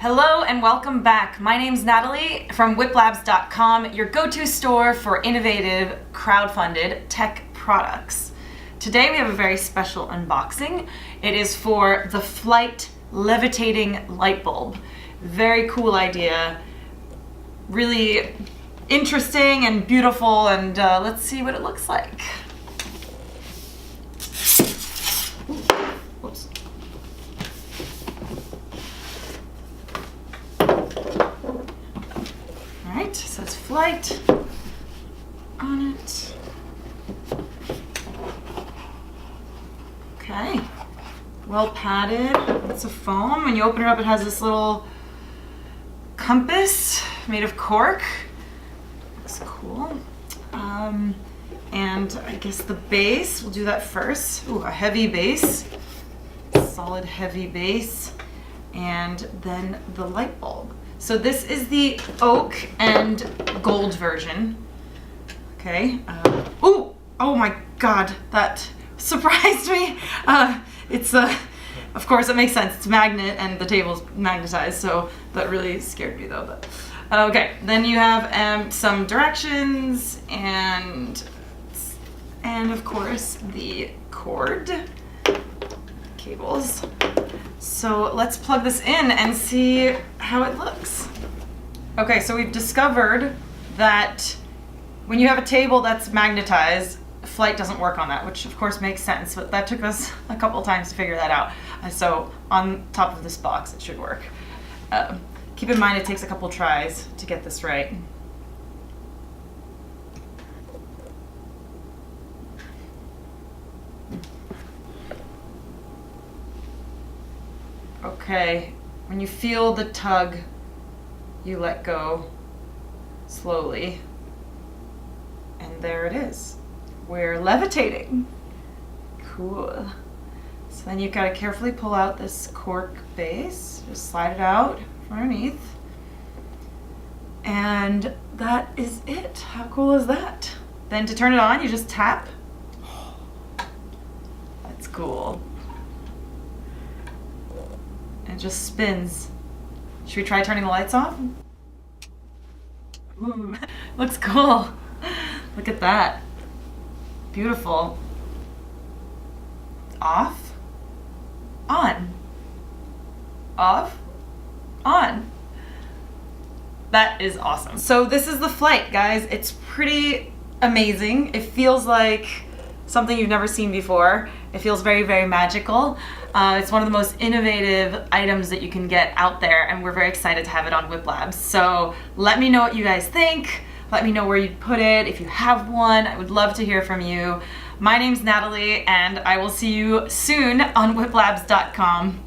Hello and welcome back. My name's Natalie from Wiplabs.com, your go-to store for innovative, crowdfunded tech products. Today we have a very special unboxing. It is for the Flyte Levitating light bulb. Very cool idea, really interesting and beautiful, and let's see what it looks like. Whoops. Alright, it says Flyte on it. Okay, well padded, lots of foam. When you open it up, it has this little compass made of cork. Looks cool. And I guess the base, we'll do that first. Ooh, a heavy base, solid heavy base, and then the light bulb. So this is the oak and gold version. Okay. Ooh, oh my God, that surprised me. It's of course it makes sense. It's magnet and the table's magnetized, so that really scared me though. But okay, then you have some directions and of course the cord cables. So let's plug this in and see how it looks. Okay, so we've discovered that when you have a table that's magnetized, Flyte doesn't work on that, which of course makes sense, but that took us a couple times to figure that out. So on top of this box, it should work. Keep in mind it takes a couple tries to get this right. Okay, when you feel the tug, you let go slowly, and there it is. We're levitating. Cool. So then you've got to carefully pull out this cork base, just slide it out from underneath, and that is it. How cool is that? Then to turn it on, you just tap. That's cool. It just spins. Should we try turning the lights off? Ooh, looks cool. Look at that. Beautiful. Off, on, off, on. That is awesome. So this is the Flyte, guys. It's pretty amazing. It feels like something you've never seen before. It feels very, very magical. It's one of the most innovative items that you can get out there, and we're very excited to have it on Wiplabs. So let me know what you guys think. Let me know where you'd put it. If you have one, I would love to hear from you. My name's Natalie, and I will see you soon on Wiplabs.com.